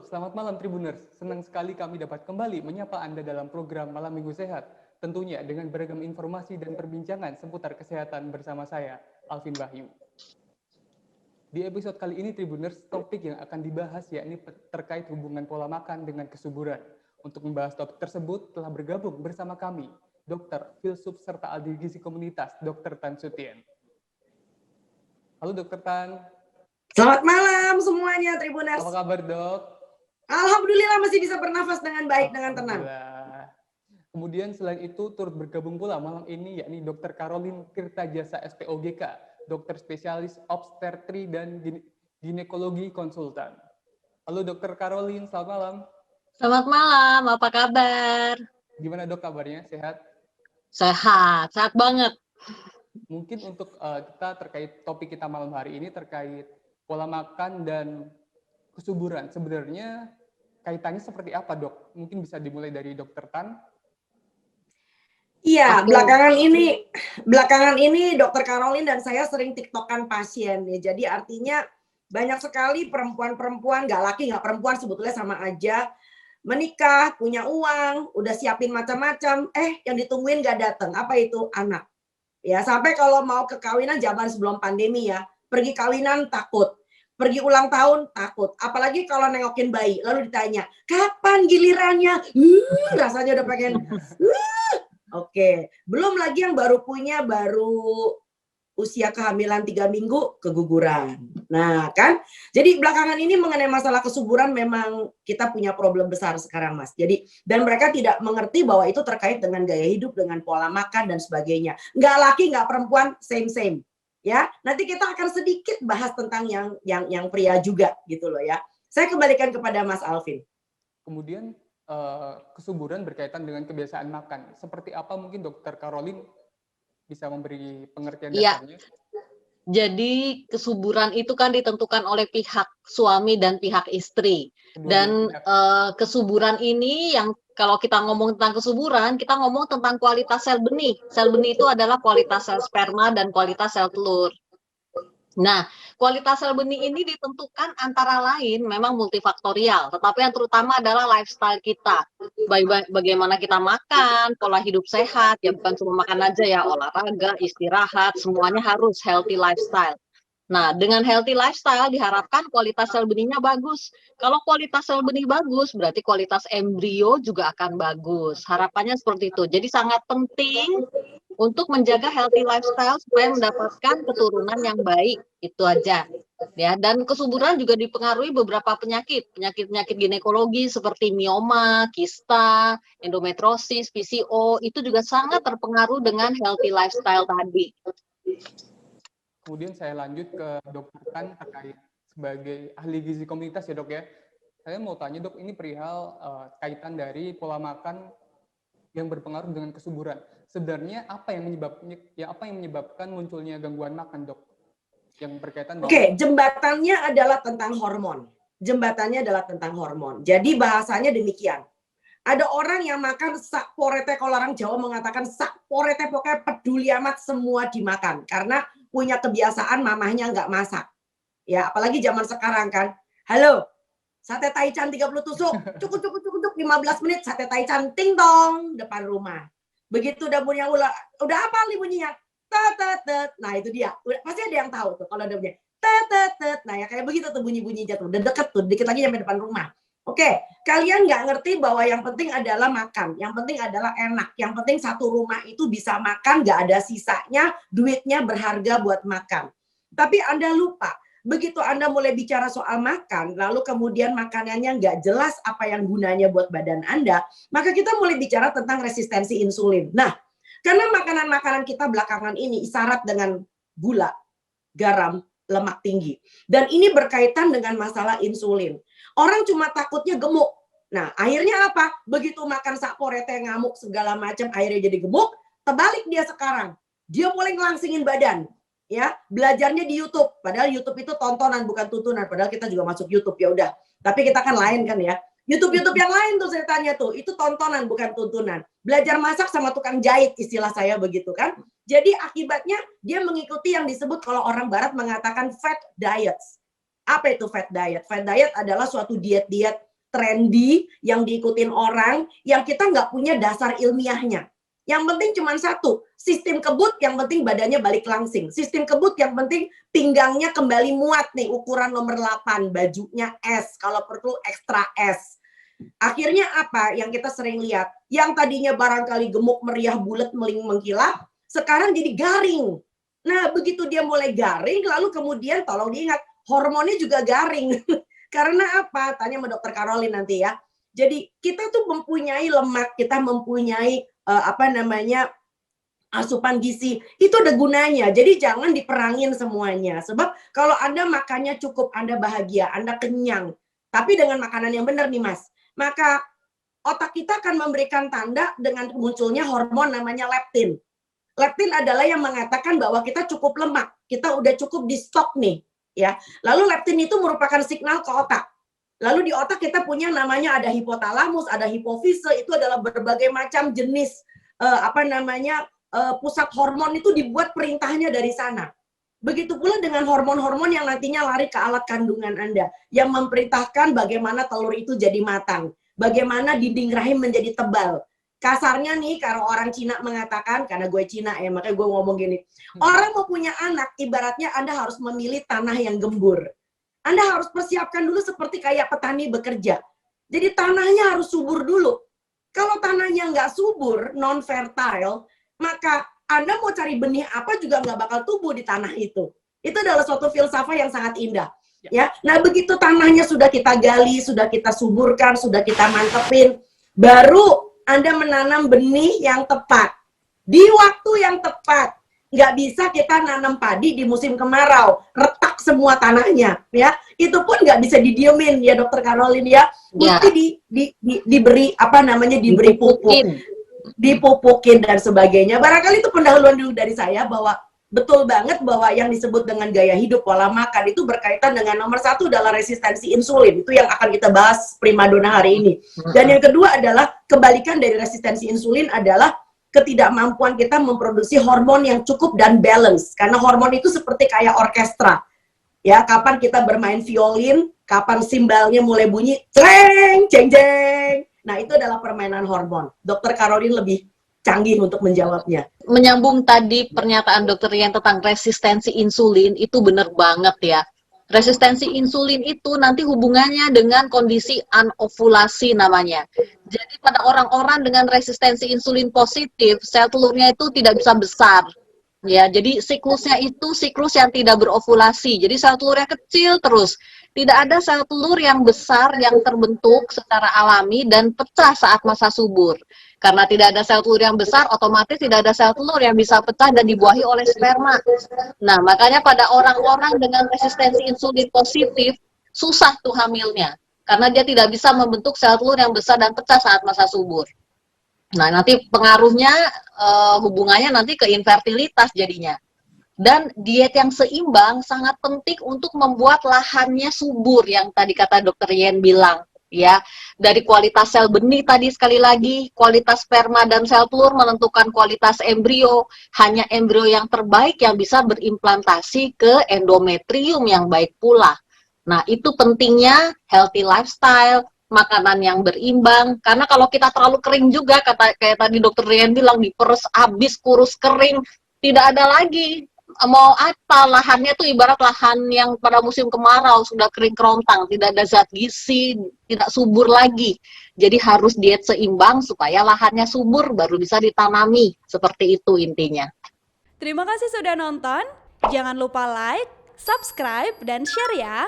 selamat malam Tribuners. Senang sekali kami dapat kembali menyapa Anda dalam program Malam Minggu Sehat. Tentunya dengan beragam informasi dan perbincangan seputar kesehatan bersama saya, Alvin Wahyu. Di episode kali ini Tribuners, topik yang akan dibahas yakni terkait hubungan pola makan dengan kesuburan. Untuk membahas topik tersebut telah bergabung bersama kami, Dokter Filsuf serta ahli gizi komunitas, Dr. Tan Sutien. Halo Dr. Tan. Selamat malam semuanya Tribuners. Apa kabar dok? Alhamdulillah masih bisa bernafas dengan baik, dengan tenang. Kemudian selain itu turut bergabung pula malam ini yakni Dr. Caroline Tirtajasa SPOGK, dokter spesialis obstetri dan ginekologi konsultan. Halo Dr. Caroline, selamat malam. Selamat malam, apa kabar? Gimana dok kabarnya, sehat? Sehat banget. Mungkin untuk kita terkait topik kita malam hari ini terkait pola makan dan kesuburan. Sebenarnya kaitannya seperti apa dok? Mungkin bisa dimulai dari Dr. Tan. Iya, belakangan ini Dokter Caroline dan saya sering tiktokan pasien ya. Jadi artinya banyak sekali perempuan-perempuan, nggak laki nggak perempuan sebetulnya sama aja, menikah, punya uang, udah siapin macam-macam, yang ditungguin nggak datang. Apa itu? Anak. Ya, sampai kalau mau ke kawinan zaman sebelum pandemi ya, pergi kawinan takut. Pergi ulang tahun takut, apalagi kalau nengokin bayi, lalu ditanya, kapan gilirannya? Rasanya udah pengen, Oke. Belum lagi yang baru usia kehamilan 3 minggu, keguguran. Nah kan, jadi belakangan ini mengenai masalah kesuburan memang kita punya problem besar sekarang Mas. Jadi, dan mereka tidak mengerti bahwa itu terkait dengan gaya hidup, dengan pola makan dan sebagainya. Nggak laki, nggak perempuan, same. Ya, nanti kita akan sedikit bahas tentang yang pria juga gitu loh ya. Saya kembalikan kepada Mas Alvin. Kemudian kesuburan berkaitan dengan kebiasaan makan. Seperti apa mungkin Dokter Caroline bisa memberi pengertian dasarnya? Jadi kesuburan itu kan ditentukan oleh pihak suami dan pihak istri. Dan kesuburan ini yang kalau kita ngomong tentang kesuburan, kita ngomong tentang kualitas sel benih. Sel benih itu adalah kualitas sel sperma dan kualitas sel telur. Nah, kualitas sel benih ini ditentukan antara lain memang multifaktorial, tetapi yang terutama adalah lifestyle kita. Bagaimana kita makan, pola hidup sehat, ya bukan cuma makan aja ya, olahraga, istirahat, semuanya harus healthy lifestyle. Nah, dengan healthy lifestyle diharapkan kualitas sel benihnya bagus. Kalau kualitas sel benih bagus, berarti kualitas embrio juga akan bagus. Harapannya seperti itu. Jadi sangat penting untuk menjaga healthy lifestyle supaya mendapatkan keturunan yang baik. Itu aja. Ya, dan kesuburan juga dipengaruhi beberapa penyakit ginekologi seperti mioma, kista, endometriosis, PCO, itu juga sangat terpengaruh dengan healthy lifestyle tadi. Kemudian saya lanjut ke Dokter Tan terkait sebagai ahli gizi komunitas ya dok ya. Saya mau tanya dok, ini perihal kaitan dari pola makan yang berpengaruh dengan kesuburan. Sebenarnya apa yang menyebabkan munculnya gangguan makan dok? Yang berkaitan dengan... Oke, jembatannya adalah tentang hormon. Jadi bahasanya demikian. Ada orang yang makan sak porete, kalau orang Jawa mengatakan sak porete, pokoknya peduli amat semua dimakan. Karena punya kebiasaan mamahnya nggak masak. Ya, apalagi zaman sekarang kan. Halo, sate taichan 30 tusuk, cukup 15 menit sate taichan ting tong depan rumah. Begitu dapurnya udah apa nih bunyinya? Tet. Nah, itu dia. Pasti ada yang tahu tuh kalau ada bunyi tet. Nah, ya kayak begitu tuh bunyi-bunyinya tuh. Udah deket tuh, dikit lagi sampai depan rumah. Oke, kalian nggak ngerti bahwa yang penting adalah makan, yang penting adalah enak, yang penting satu rumah itu bisa makan, nggak ada sisanya, duitnya berharga buat makan. Tapi Anda lupa, begitu Anda mulai bicara soal makan, lalu kemudian makanannya nggak jelas apa yang gunanya buat badan Anda, maka kita mulai bicara tentang resistensi insulin. Nah, karena makanan-makanan kita belakangan ini syarat dengan gula, garam, lemak tinggi. Dan ini berkaitan dengan masalah insulin. Orang cuma takutnya gemuk. Nah, akhirnya apa? Begitu makan sak porete, ngamuk segala macam, akhirnya jadi gemuk. Terbalik dia sekarang. Dia mulai ngelangsingin badan. Ya, belajarnya di YouTube. Padahal YouTube itu tontonan bukan tuntunan. Padahal kita juga masuk YouTube, ya udah. Tapi kita kan lain kan ya. YouTube yang lain tuh saya tanya tuh, itu tontonan bukan tuntunan. Belajar masak sama tukang jahit, istilah saya begitu kan. Jadi akibatnya dia mengikuti yang disebut kalau orang barat mengatakan fat diets. Apa itu fat diet? Fat diet adalah suatu diet trendy, yang diikutin orang, yang kita nggak punya dasar ilmiahnya. Yang penting cuma satu, sistem kebut, yang penting badannya balik langsing. Sistem kebut yang penting pinggangnya kembali muat nih, ukuran nomor 8, bajunya S, kalau perlu ekstra S. Akhirnya apa yang kita sering lihat? Yang tadinya barangkali gemuk, meriah, bulat, meling, mengkilap, sekarang jadi garing. Nah, begitu dia mulai garing, lalu kemudian tolong diingat, hormonnya juga garing. Karena apa? Tanya sama dokter Caroline nanti ya. Jadi kita tuh mempunyai lemak, kita mempunyai asupan gizi, itu ada gunanya. Jadi jangan diperangin semuanya. Sebab kalau Anda makannya cukup, Anda bahagia, Anda kenyang. Tapi dengan makanan yang benar nih Mas, maka otak kita akan memberikan tanda dengan munculnya hormon namanya leptin. Leptin adalah yang mengatakan bahwa kita cukup lemak, kita udah cukup di stok nih, ya. Lalu leptin itu merupakan signal ke otak. Lalu di otak kita punya namanya ada hipotalamus, ada hipofise, itu adalah berbagai macam jenis pusat hormon itu dibuat perintahnya dari sana. Begitu pula dengan hormon-hormon yang nantinya lari ke alat kandungan Anda, yang memerintahkan bagaimana telur itu jadi matang, bagaimana dinding rahim menjadi tebal. Kasarnya nih, kalau orang Cina mengatakan, karena gue Cina ya, makanya gue ngomong gini, orang mau punya anak, ibaratnya Anda harus memilih tanah yang gembur. Anda harus persiapkan dulu seperti kayak petani bekerja. Jadi tanahnya harus subur dulu. Kalau tanahnya nggak subur, non-fertile, maka Anda mau cari benih apa juga nggak bakal tumbuh di tanah itu. Itu adalah suatu filsafat yang sangat indah. Ya, nah begitu tanahnya sudah kita gali, sudah kita suburkan, sudah kita mantepin, baru Anda menanam benih yang tepat. Di waktu yang tepat. Nggak bisa kita nanam padi di musim kemarau, retak semua tanahnya, ya. Itu pun nggak bisa didiemin ya Dokter Caroline ya. Mesti diberi diberi pupuk, dipupukin dan sebagainya. Barangkali itu pendahuluan dulu dari saya bahwa betul banget bahwa yang disebut dengan gaya hidup, pola makan itu berkaitan dengan nomor 1 adalah resistensi insulin. Itu yang akan kita bahas primadona hari ini. Dan yang kedua adalah kebalikan dari resistensi insulin adalah ketidakmampuan kita memproduksi hormon yang cukup dan balance. Karena hormon itu seperti kayak orkestra. Ya, kapan kita bermain violin, kapan simbalnya mulai bunyi, ceng, ceng, ceng. Nah, itu adalah permainan hormon. Dokter Caroline lebih canggih untuk menjawabnya. Menyambung tadi pernyataan Dokter Rian tentang resistensi insulin, itu benar banget ya. Resistensi insulin itu nanti hubungannya dengan kondisi anovulasi namanya. Jadi pada orang-orang dengan resistensi insulin positif, sel telurnya itu tidak bisa besar. Ya, jadi siklusnya itu siklus yang tidak berovulasi. Jadi sel telurnya kecil terus. Tidak ada sel telur yang besar yang terbentuk secara alami dan pecah saat masa subur. Karena tidak ada sel telur yang besar, otomatis tidak ada sel telur yang bisa pecah dan dibuahi oleh sperma. Nah, makanya pada orang-orang dengan resistensi insulin positif, susah tuh hamilnya. Karena dia tidak bisa membentuk sel telur yang besar dan pecah saat masa subur. Nah, nanti pengaruhnya hubungannya nanti ke infertilitas jadinya. Dan diet yang seimbang sangat penting untuk membuat lahannya subur, yang tadi kata Dokter Yen bilang. Ya, dari kualitas sel benih tadi sekali lagi, kualitas sperma dan sel telur menentukan kualitas embrio. Hanya embrio yang terbaik yang bisa berimplantasi ke endometrium yang baik pula. Nah, itu pentingnya healthy lifestyle, makanan yang berimbang. Karena kalau kita terlalu kering juga, kayak tadi Dokter Rian bilang, diperes habis, kurus kering, tidak ada lagi. Mau apa, lahannya tuh ibarat lahan yang pada musim kemarau sudah kering kerontang, tidak ada zat gizi, tidak subur lagi. Jadi harus diet seimbang supaya lahannya subur baru bisa ditanami. Seperti itu intinya. Terima kasih sudah nonton. Jangan lupa like, subscribe, dan share ya.